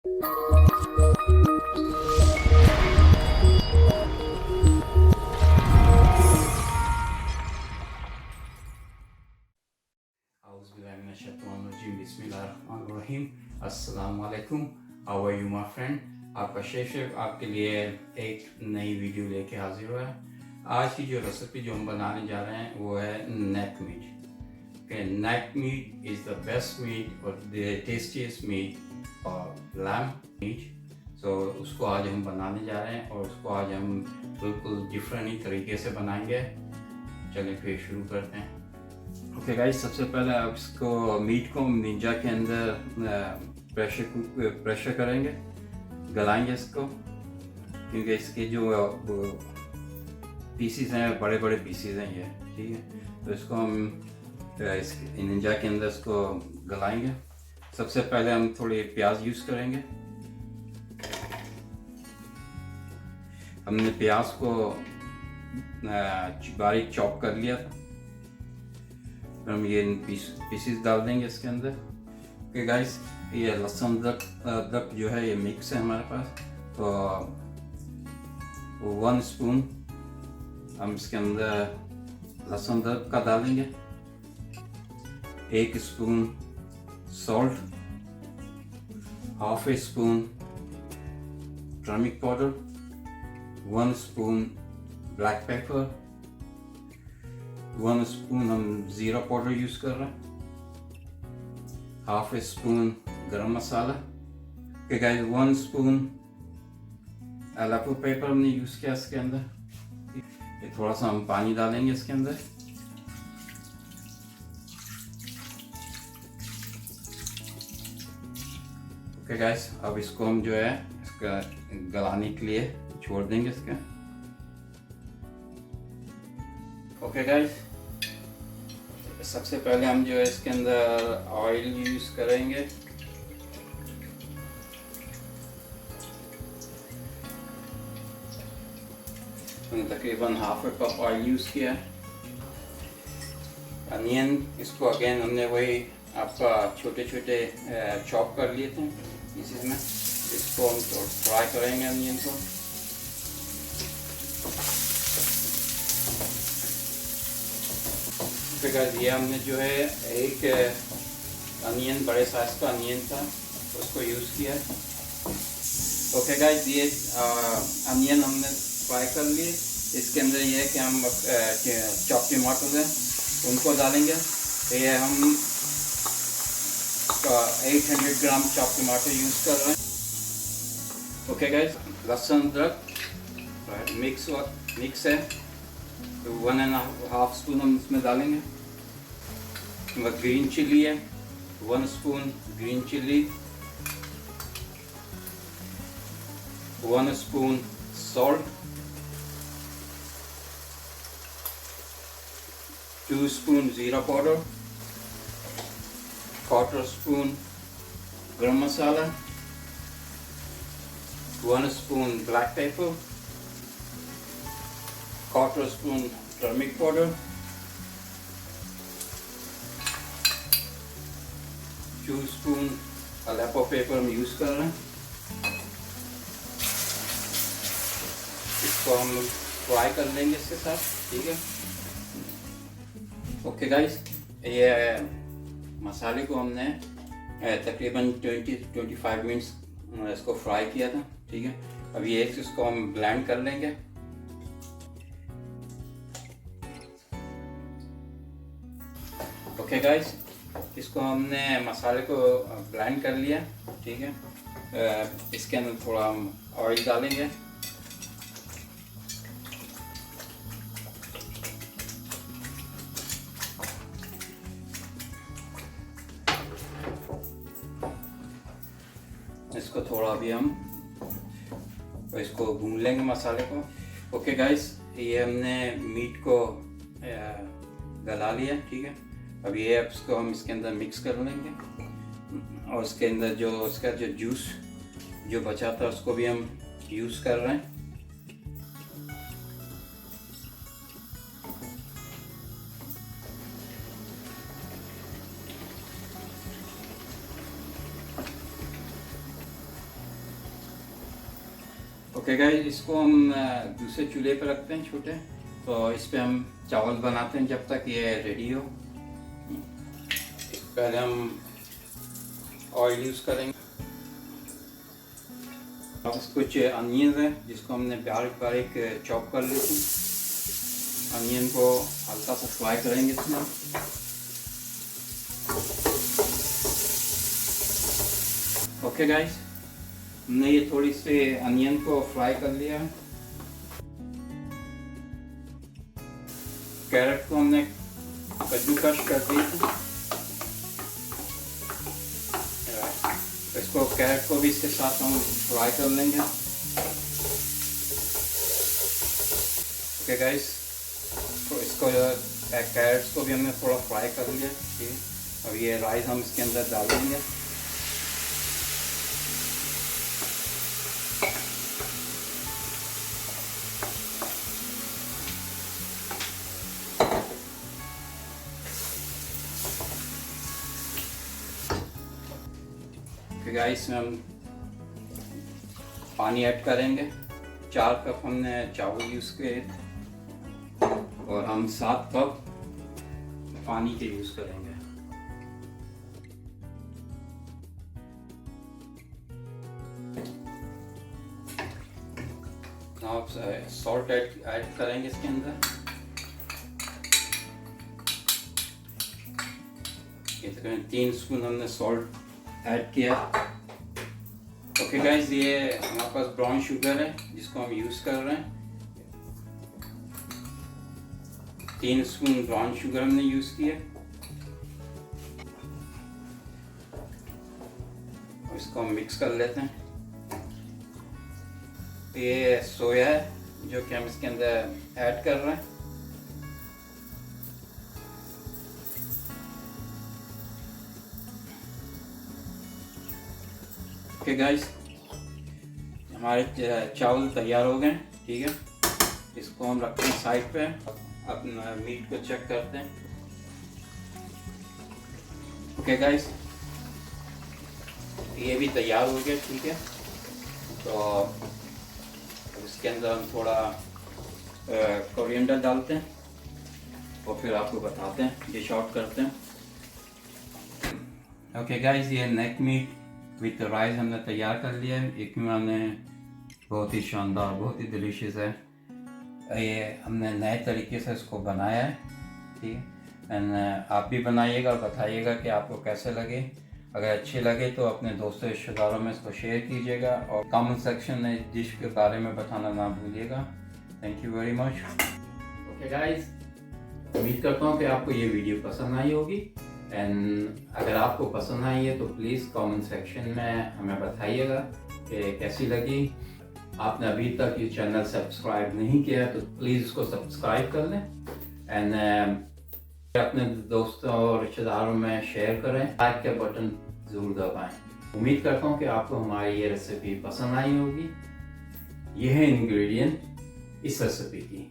बिस्मिल्लाहिर्रहमानिर्रहीम। अस्सलाम वालेकुम। How are you my friend? आपका शेफ आपके लिए एक नई वीडियो लेके हाजिर हुआ है। आज की जो रेसिपी जो हम बनाने जा रहे हैं वो है neck meat. Neck meat is the best meat और द टेस्टीएस्ट मीट और लैम मीट। सो उसको आज हम बनाने जा रहे हैं और उसको आज हम बिल्कुल डिफरेंट ही तरीके से बनाएंगे। चलिए फिर शुरू करते हैं। ओके गाइस, सबसे पहले आप इसको मीट को निंजा के अंदर प्रेशर करेंगे, गलाएंगे इसको, क्योंकि इसके जो पीसीज हैं बड़े बड़े पीसीज हैं ये, ठीक है। तो इसको हम इस निंजा के अंदर इसको गलाएंगे। सबसे पहले हम थोड़ी प्याज यूज़ करेंगे। हमने प्याज को बारीक चॉप कर लिया था। हम ये पीसेस डाल देंगे इसके अंदर। ओके गाइस, ये लहसुन अदरक जो है ये मिक्स है हमारे पास। तो 1 स्पून हम इसके अंदर लहसुन अदरक का डालेंगे। 1 स्पून सॉल्ट, हाफ ए spoon turmeric powder, 1 spoon black paper, 1 spoon हम ज़ीरा पाउडर यूज़ कर रहे हैं, हाफ ए स्पून गरम मसाला। Okay guys, 1 spoon jalapeno paper हमने यूज़ किया इसके अंदर। ये थोड़ा सा हम पानी डालेंगे इसके अंदर। ओके गाइस, अब इसको हम जो है इसका गलाने के लिए छोड़ देंगे इसका। ओके गाइस, सबसे पहले हम जो है इसके अंदर ऑयल यूज़ करेंगे। हमने तकरीबन हाफ ए कप ऑयल यूज़ किया है। अनियन, इसको अगेन हमने वही आपका छोटे छोटे चॉप कर लिए थे पीसेस में। इसको हम तो फ्राई करेंगे अनियन को। ये हमने जो है एक अनियन, बड़े साइज का अनियन था, उसको यूज़ किया। ओके गाइस, ये अनियन हमने फ्राई कर लिए। इसके अंदर ये है कि हम चॉप टमाटो हैं उनको डालेंगे। तो ये हम 800 ग्राम चॉप टमाटो यूज़ कर रहे हैं। ओके गाइस, लहसुन अदरक मिक्स है, तो 1.5 स्पून हम इसमें डालेंगे। ग्रीन चिली है, 1 spoon green chilli, 1 spoon salt, 2 spoon ज़ीरा powder, 1/4 spoon garam masala, 1 spoon black pepper, 1/4 spoon turmeric powder, 2 spoon jalapeno pepper हम यूज़ कर रहे हैं। इसको हम फ्राई कर लेंगे इसके साथ, ठीक है। ओके गाइस, ये मसाले को हमने तकरीबन 20-25 मिनट्स इसको फ्राई किया था, ठीक है। अब ये इसको हम ब्लेंड कर लेंगे। ओके गाइस, इसको हमने मसाले को ब्लेंड कर लिया, ठीक है। इसके अंदर थोड़ा हम ऑयल डालेंगे। इसको थोड़ा भी हम इसको भून लेंगे मसाले को। ओके गाइस, ये हमने मीट को गला लिया, ठीक है। अब ये इसको हम इसके अंदर मिक्स कर लेंगे और इसके अंदर जो उसका जो जूस जो बचा था उसको भी हम यूज़ कर रहे हैं। ओके गाइस, इसको हम दूसरे चूल्हे पर रखते हैं छोटे, तो इस पे हम चावल बनाते हैं जब तक ये रेडी हो। पहले हम ऑयल यूज़ करेंगे। कुछ अनियन है जिसको हमने बारीक बारीक चॉप कर ली थी। अनियन को हल्का सा फ्राई करेंगे इसमें। ओके गाइस, हमने ये थोड़ी सी अनियन को फ्राई कर लिया है। कैरेट को हमने कद्दूकस कर दी थी। इसको कैरेट को भी इसके साथ हम फ्राई कर लेंगे। ओके गाइस, तो इसको कैरेट्स को भी हमने थोड़ा फ्राई कर लिया। ठीक है, अब ये राइस हम इसके अंदर डाल देंगे। गाइस में हम पानी ऐड करेंगे। 4 कप हमने चावल यूज़ किए और हम 7 कप पानी के यूज़ करेंगे। आप सॉल्ट ऐड करेंगे इसके अंदर। ये तकरीबन 3 स्पून हमने सॉल्ट ऐड किया। ओके गाइस, ये हमारे पास ब्राउन शुगर है जिसको हम यूज़ कर रहे हैं। 3 स्पून ब्राउन शुगर हमने यूज़ किया। और इसको हम मिक्स कर लेते हैं। ये सोया है जो कि हम इसके अंदर ऐड कर रहे हैं। ओके गाइस, हमारे चावल तैयार हो गए। ठीक है, इसको हम रखते हैं साइड पे। अपना मीट को चेक करते हैं। ओके गाइस, ये भी तैयार हो गया। ठीक है, तो इसके अंदर हम थोड़ा कोरिएंडर डालते हैं और फिर आपको बताते हैं, डिश आउट करते हैं। ओके गाइस, ये नेक मीट विथ राइस हमने तैयार कर लिया है। एक में हमने बहुत ही शानदार, बहुत ही डिलीशियस है। ये हमने नए तरीके से इसको बनाया है। ठीक है, एंड आप भी बनाइएगा और बताइएगा कि आपको कैसे लगे। अगर अच्छे लगे तो अपने दोस्तों रिश्तेदारों में इसको शेयर कीजिएगा और कमेंट सेक्शन में डिश के बारे में बताना ना भूलिएगा। Thank you very much. Okay guys, उम्मीद करता हूँ कि आपको ये वीडियो पसंद आई होगी। एंड अगर आपको पसंद आई है तो प्लीज़ कमेंट सेक्शन में हमें बताइएगा कि कैसी लगी। आपने अभी तक ये चैनल सब्सक्राइब नहीं किया है तो प्लीज़ इसको सब्सक्राइब कर लें। एंड अपने दोस्तों और रिश्तेदारों में शेयर करें। लाइक का बटन ज़रूर दबाएं। उम्मीद करता हूँ कि आपको हमारी ये रेसिपी पसंद आई होगी। ये है इंग्रेडिएंट इस रेसिपी की।